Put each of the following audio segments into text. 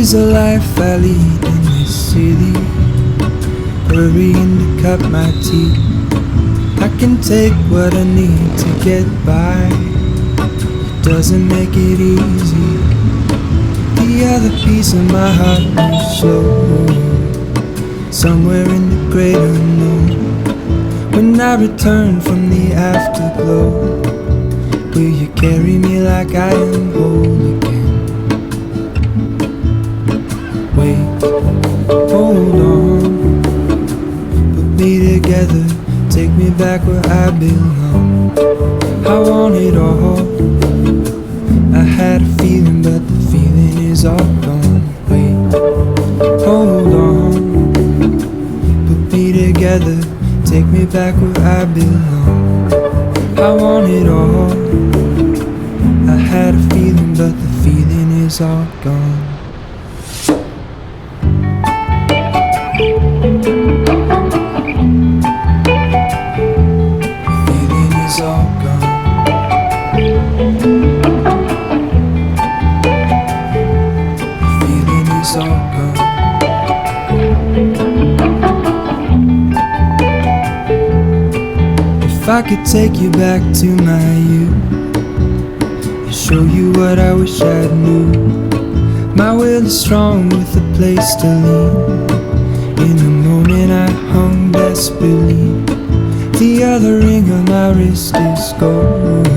is the life I lead in this city, hurrying to cut my teeth. I can take what I need to get by, it doesn't make it easy. The other piece of my heart moves slow, somewhere in the great unknown. When I return from the afterglow, will you carry me like I am whole again? Wait, hold on, put me together, take me back where I belong. I want it all, I had a feeling but the feeling is all gone. Wait, hold on, put me together, take me back where I belong. I want it all, I had a feeling but the feeling is all gone. If I could take you back to my youth and show you what I wish I knew, my will is strong with a place to lean. In a moment I hung desperately, the other ring on my wrist is gold,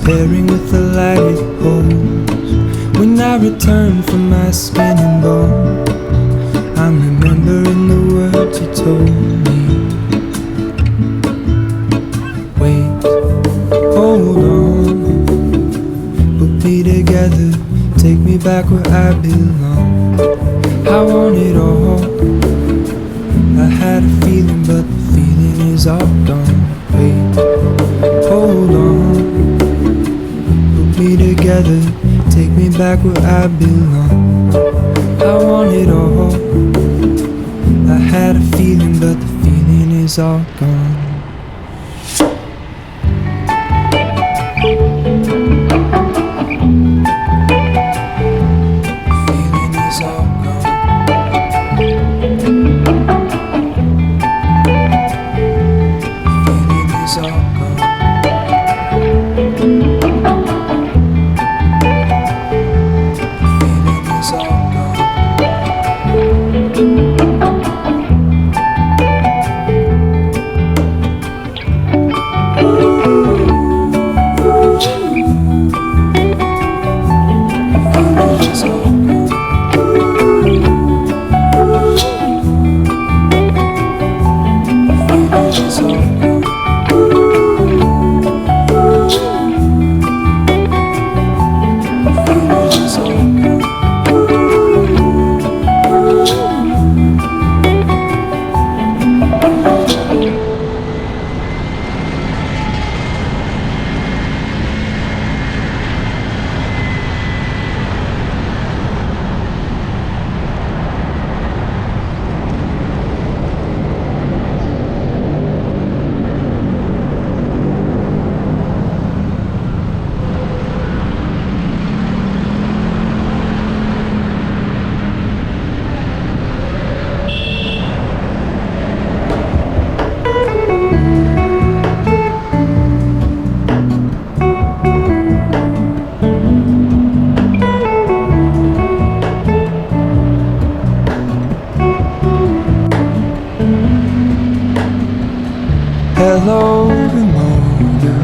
pairing with the light it holds. When I return from my skin and bone, I'm remembering the words you told me. Wait, hold on, put me together, take me back where I belong. I want it all, I had a feeling but the feeling is all gone. Wait, hold on, put me together, take me back where I belong. I want it all, I had a feeling but the feeling is all gone. Hello, remoter,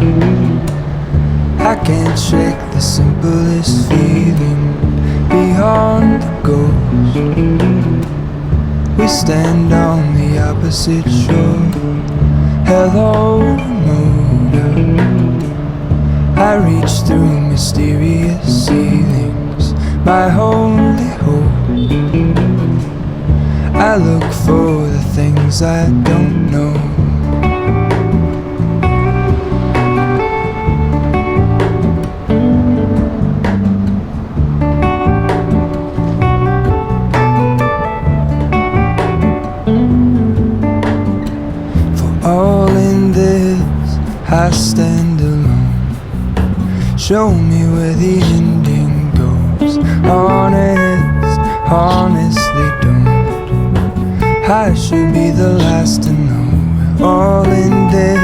I can't shake the simplest feeling beyond the ghost. We stand on the opposite shore. Hello, remoter, I reach through mysterious ceilings, my only hope. I look for the things I don't know. I stand alone. Show me where the ending goes. On it. honestly don't. I should be the last to know. All in this,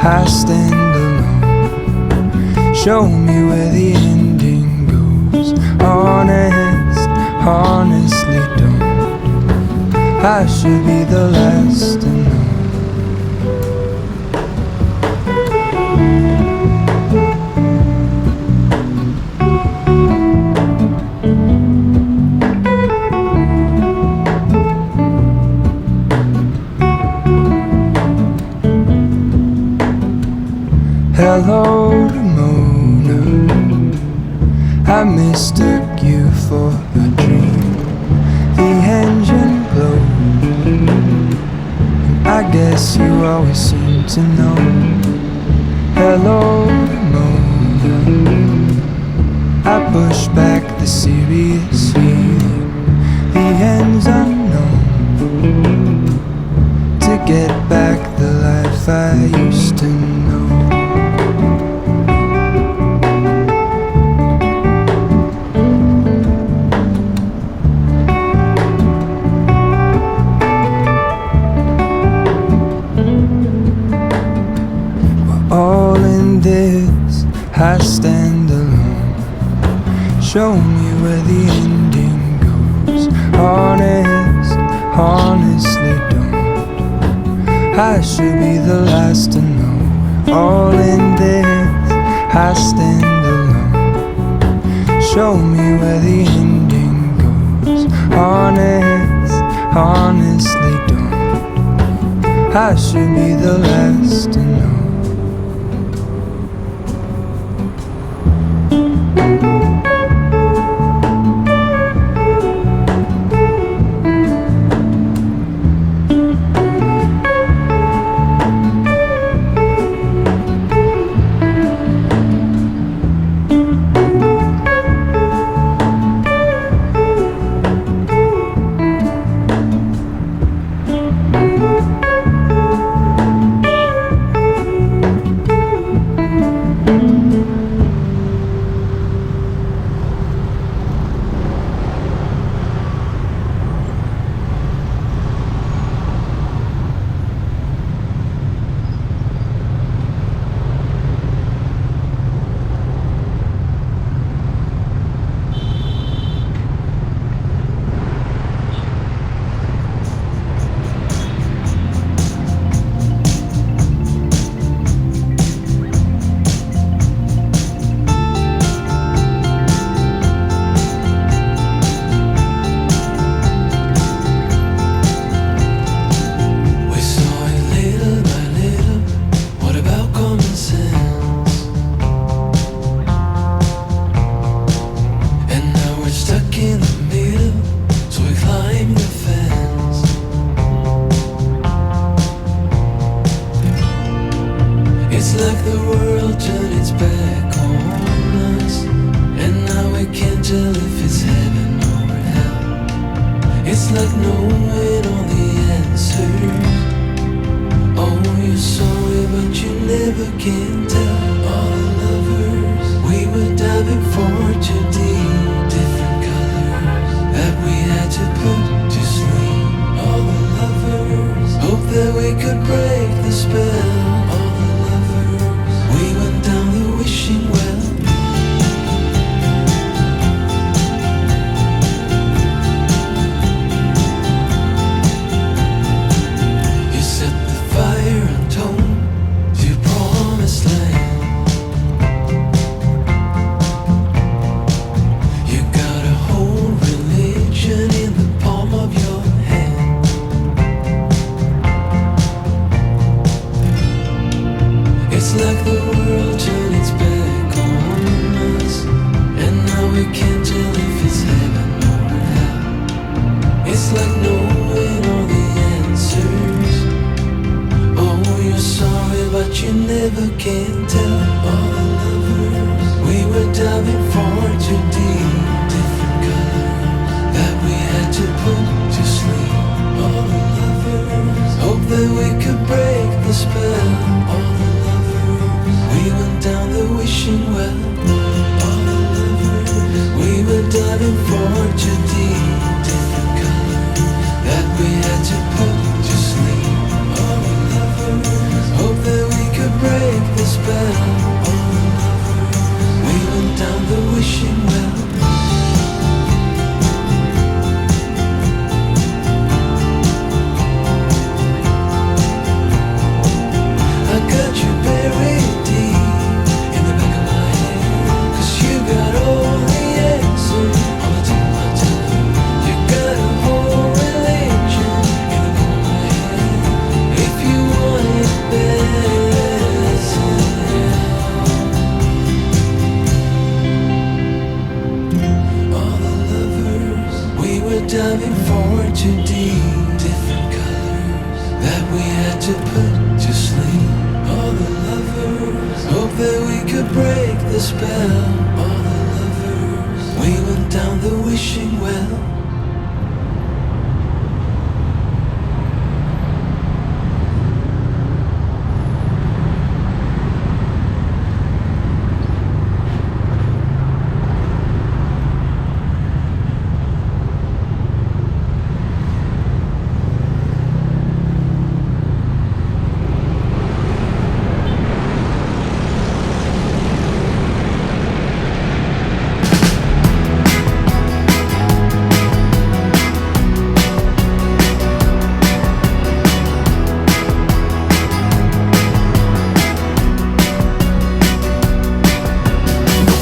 I stand alone. Show me where the ending goes. Honestly don't. I should be the last to know. Hello, Ramona. I mistook you for a dream. The engine glowed, and I guess you always seem to know. Hello, Ramona. I push back the serious feeling. The end's unknown. To get back the life I used to know. All in this, I stand alone. Show me where the ending goes. Honestly don't. I should be the last to know. All in this, I stand alone. Show me where the ending goes. Honestly don't. I should be the last to know. Diving for too deep. that we had to put to sleep. All the lovers hope that we could break the spell. All the lovers, we went down the wishing well.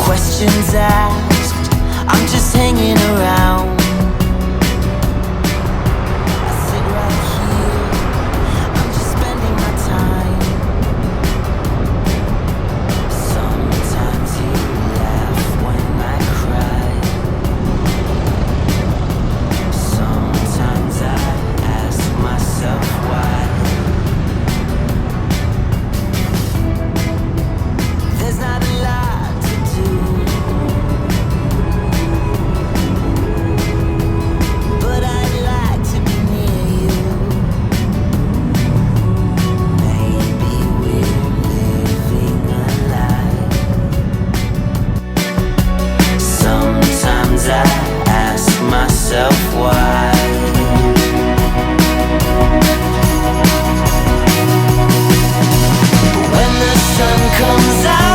Questions asked, I'm just hanging around. I sit right here, I'm just spending my time. Sometimes you laugh when I cry. Sometimes I ask myself why. There's not a lot to do, but I'd like to be near you. Maybe we're living a lie. Sometimes I ask myself why. But when the sun comes out